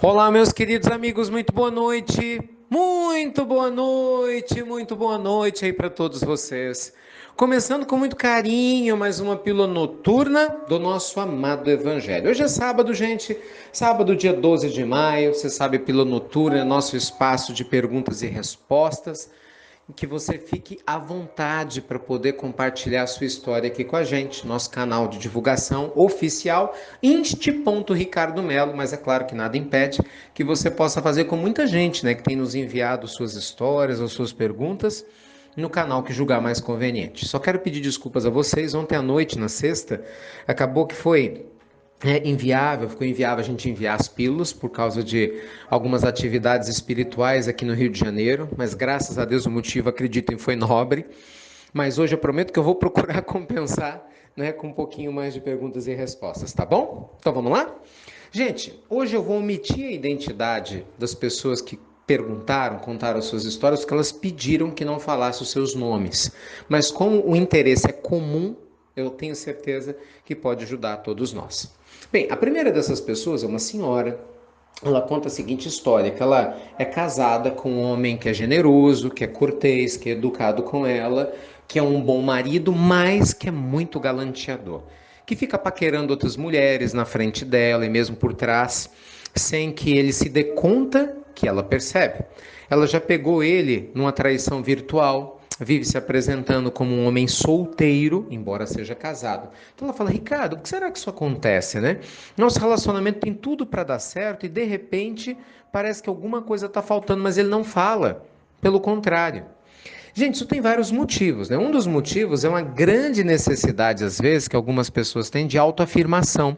Olá, meus queridos amigos, muito boa noite. Muito boa noite, muito boa noite aí para todos vocês. Começando com muito carinho, mais uma pílula noturna do nosso amado Evangelho. Hoje é sábado, gente, sábado, dia 12 de maio. Você sabe, pílula noturna é nosso espaço de perguntas e respostas, que você fique à vontade para poder compartilhar a sua história aqui com a gente, nosso canal de divulgação oficial, Insti.Ricardo Melo, mas é claro que nada impede que você possa fazer com muita gente, né, que tem nos enviado suas histórias ou suas perguntas no canal que julgar mais conveniente. Só quero pedir desculpas a vocês, ontem à noite, na sexta, acabou que foi ficou inviável a gente enviar as pílulas por causa de algumas atividades espirituais aqui no Rio de Janeiro, mas graças a Deus o motivo, acreditem, foi nobre. Mas hoje eu prometo que eu vou procurar compensar, né, com um pouquinho mais de perguntas e respostas, tá bom? Então vamos lá? Gente, hoje eu vou omitir a identidade das pessoas que perguntaram, contaram suas histórias, porque elas pediram que não falasse os seus nomes. Mas como o interesse é comum, eu tenho certeza que pode ajudar todos nós. Bem, a primeira dessas pessoas é uma senhora. Ela conta a seguinte história, que ela é casada com um homem que é generoso, que é cortês, que é educado com ela, que é um bom marido, mas que é muito galanteador, que fica paquerando outras mulheres na frente dela e mesmo por trás, sem que ele se dê conta que ela percebe. Ela já pegou ele numa traição virtual, vive se apresentando como um homem solteiro, embora seja casado. Então ela fala: Ricardo, por que será que isso acontece, né? Nosso relacionamento tem tudo para dar certo e de repente parece que alguma coisa está faltando, mas ele não fala. Pelo contrário. Gente, isso tem vários motivos, né? Um dos motivos é uma grande necessidade, às vezes, que algumas pessoas têm de autoafirmação,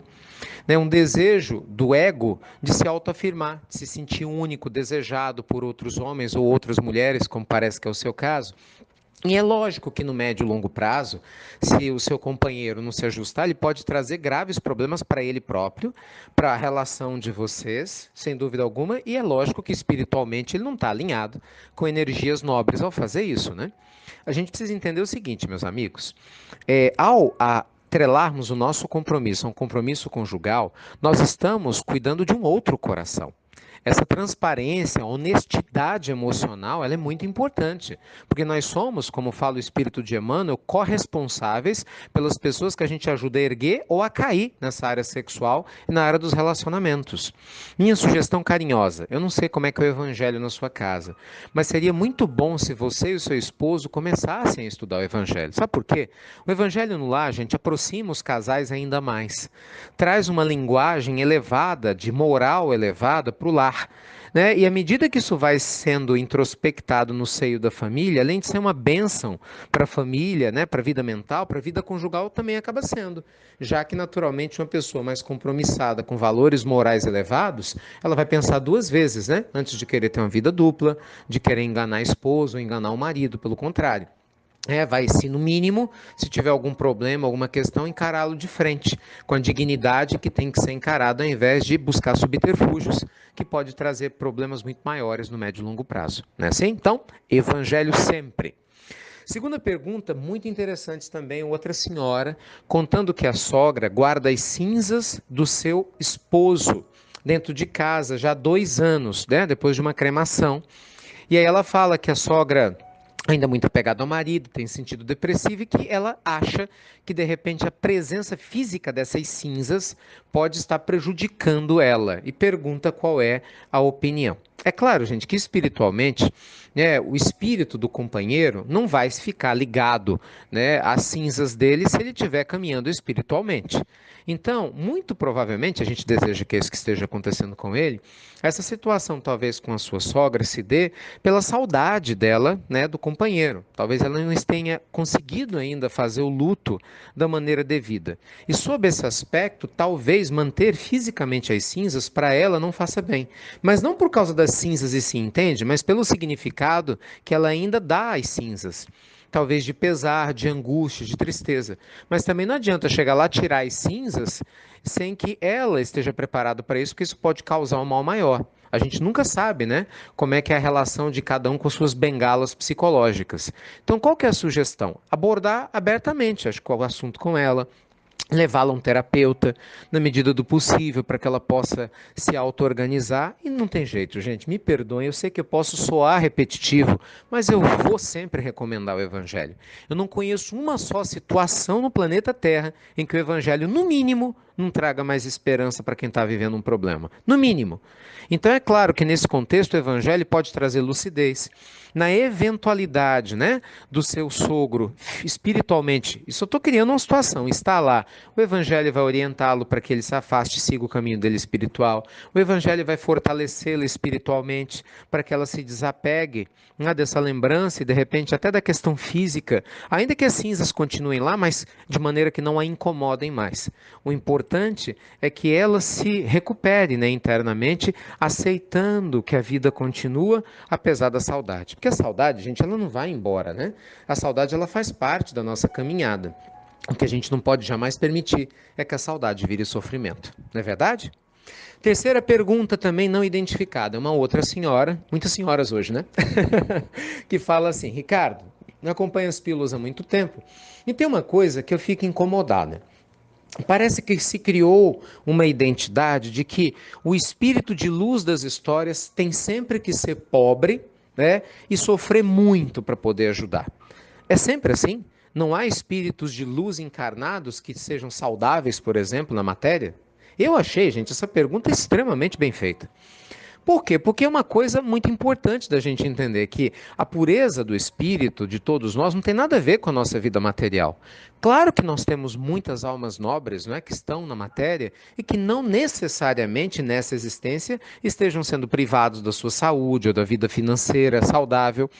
né? Um desejo do ego de se autoafirmar, de se sentir único, desejado por outros homens ou outras mulheres, como parece que é o seu caso. E é lógico que no médio e longo prazo, se o seu companheiro não se ajustar, ele pode trazer graves problemas para ele próprio, para a relação de vocês, sem dúvida alguma, e é lógico que espiritualmente ele não está alinhado com energias nobres ao fazer isso, né? A gente precisa entender o seguinte, meus amigos, ao atrelarmos o nosso compromisso a um compromisso conjugal, nós estamos cuidando de um outro coração. Essa transparência, honestidade emocional, ela é muito importante, porque nós somos, como fala o Espírito de Emmanuel, corresponsáveis pelas pessoas que a gente ajuda a erguer ou a cair nessa área sexual e na área dos relacionamentos. Minha sugestão carinhosa, eu não sei como é que é o evangelho na sua casa, mas seria muito bom se você e o seu esposo começassem a estudar o evangelho. Sabe por quê? O evangelho no lar, gente, aproxima os casais ainda mais. Traz uma linguagem elevada, de moral elevada para o lar. Né? E à medida que isso vai sendo introspectado no seio da família, além de ser uma bênção para a família, né, para a vida mental, para a vida conjugal, também acaba sendo. Já que, naturalmente, uma pessoa mais compromissada, com valores morais elevados, ela vai pensar duas vezes, né, antes de querer ter uma vida dupla, de querer enganar a esposa ou enganar o marido, pelo contrário. Vai, se no mínimo, se tiver algum problema, alguma questão, encará-lo de frente, com a dignidade que tem que ser encarado, ao invés de buscar subterfúgios, que pode trazer problemas muito maiores no médio e longo prazo. Não é assim? Então, evangelho sempre. Segunda pergunta, muito interessante também, outra senhora, contando que a sogra guarda as cinzas do seu esposo dentro de casa já há 2 anos, né, depois de uma cremação. E aí ela fala que a sogra ainda muito apegada ao marido, tem sentido depressivo e que ela acha que de repente a presença física dessas cinzas pode estar prejudicando ela e pergunta qual é a opinião. É claro, gente, que espiritualmente, né, o espírito do companheiro não vai ficar ligado, né, às cinzas dele se ele estiver caminhando espiritualmente. Então, muito provavelmente, a gente deseja que isso que esteja acontecendo com ele, essa situação talvez com a sua sogra se dê pela saudade dela, né, do companheiro. Talvez ela não tenha conseguido ainda fazer o luto da maneira devida. E sob esse aspecto, talvez manter fisicamente as cinzas para ela não faça bem. Mas não por causa das cinzas e se entende, mas pelo significado que ela ainda dá às cinzas. Talvez de pesar, de angústia, de tristeza. Mas também não adianta chegar lá, tirar as cinzas, sem que ela esteja preparada para isso, porque isso pode causar um mal maior. A gente nunca sabe, né, como é que é a relação de cada um com suas bengalas psicológicas. Então, qual que é a sugestão? Abordar abertamente, acho que o assunto com ela, levá-la a um terapeuta, na medida do possível, para que ela possa se auto-organizar. E não tem jeito, gente, me perdoem, eu sei que eu posso soar repetitivo, mas eu vou sempre recomendar o Evangelho. Eu não conheço uma só situação no planeta Terra em que o Evangelho, no mínimo, não traga mais esperança para quem está vivendo um problema. No mínimo. Então é claro que nesse contexto o Evangelho pode trazer lucidez. Na eventualidade, né, do seu sogro espiritualmente, isso eu estou criando uma situação, está lá. O Evangelho vai orientá-lo para que ele se afaste e siga o caminho dele espiritual. O Evangelho vai fortalecê-la espiritualmente para que ela se desapegue, né, dessa lembrança e de repente até da questão física, ainda que as cinzas continuem lá, mas de maneira que não a incomodem mais. O importante é que ela se recupere, né, internamente, aceitando que a vida continua apesar da saudade. Porque a saudade, gente, ela não vai embora, né? A saudade ela faz parte da nossa caminhada. O que a gente não pode jamais permitir é que a saudade vire sofrimento. Não é verdade? Terceira pergunta também não identificada. Uma outra senhora, muitas senhoras hoje, né? Que fala assim: Ricardo, eu acompanho as pílulas há muito tempo e tem uma coisa que eu fico incomodada. Parece que se criou uma identidade de que o espírito de luz das histórias tem sempre que ser pobre, né, e sofrer muito para poder ajudar. É sempre assim? Não há espíritos de luz encarnados que sejam saudáveis, por exemplo, na matéria? Eu achei, gente, essa pergunta extremamente bem feita. Por quê? Porque é uma coisa muito importante da gente entender que a pureza do espírito de todos nós não tem nada a ver com a nossa vida material. Claro que nós temos muitas almas nobres, não é, que estão na matéria e que não necessariamente nessa existência estejam sendo privados da sua saúde ou da vida financeira saudável,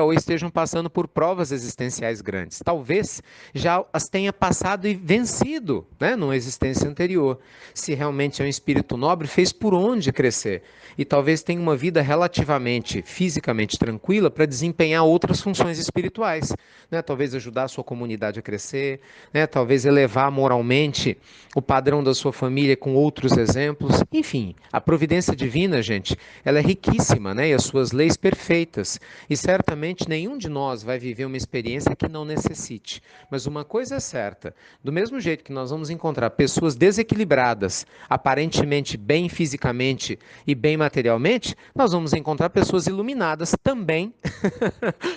ou estejam passando por provas existenciais grandes. Talvez já as tenha passado e vencido, né, numa existência anterior. Se realmente é um espírito nobre, fez por onde crescer. E talvez tenha uma vida relativamente fisicamente tranquila para desempenhar outras funções espirituais, né? Talvez ajudar a sua comunidade a crescer, né? Talvez elevar moralmente o padrão da sua família com outros exemplos. Enfim, a providência divina, gente, ela é riquíssima, né? E as suas leis perfeitas. E certamente nenhum de nós vai viver uma experiência que não necessite. Mas uma coisa é certa, do mesmo jeito que nós vamos encontrar pessoas desequilibradas, aparentemente bem fisicamente e bem materialmente, nós vamos encontrar pessoas iluminadas também,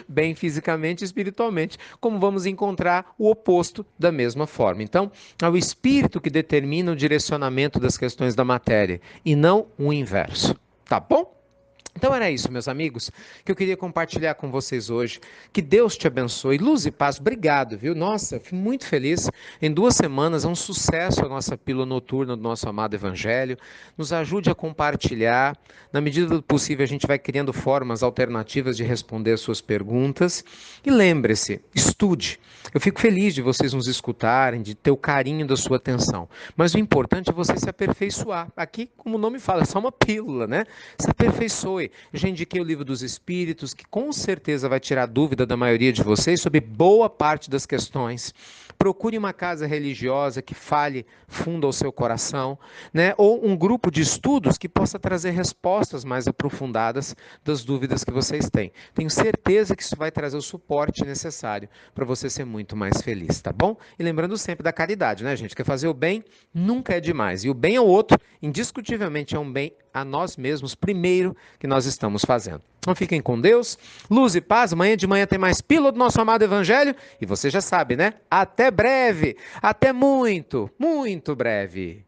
bem fisicamente e espiritualmente, como vamos encontrar o oposto da mesma forma. Então, é o espírito que determina o direcionamento das questões da matéria e não o inverso. Tá bom? Então era isso, meus amigos, que eu queria compartilhar com vocês hoje. Que Deus te abençoe. Luz e paz, obrigado, viu? Nossa, fui muito feliz. Em 2 semanas é um sucesso a nossa pílula noturna do nosso amado Evangelho. Nos ajude a compartilhar. Na medida do possível, a gente vai criando formas alternativas de responder as suas perguntas. E lembre-se, estude. Eu fico feliz de vocês nos escutarem, de ter o carinho da sua atenção. Mas o importante é você se aperfeiçoar. Aqui, como o nome fala, é só uma pílula, né? Se aperfeiçoe. Eu já indiquei o Livro dos Espíritos, que com certeza vai tirar dúvida da maioria de vocês sobre boa parte das questões. Procure uma casa religiosa que fale fundo ao seu coração, né? Ou um grupo de estudos que possa trazer respostas mais aprofundadas das dúvidas que vocês têm. Tenho certeza que isso vai trazer o suporte necessário para você ser muito mais feliz, tá bom? E lembrando sempre da caridade, né, gente? Que fazer o bem nunca é demais. E o bem ao outro, indiscutivelmente, é um bem a nós mesmos primeiro que nós estamos fazendo. Então fiquem com Deus, luz e paz. Amanhã de manhã tem mais pílula do nosso amado Evangelho. E você já sabe, né? Até breve, até muito, muito breve.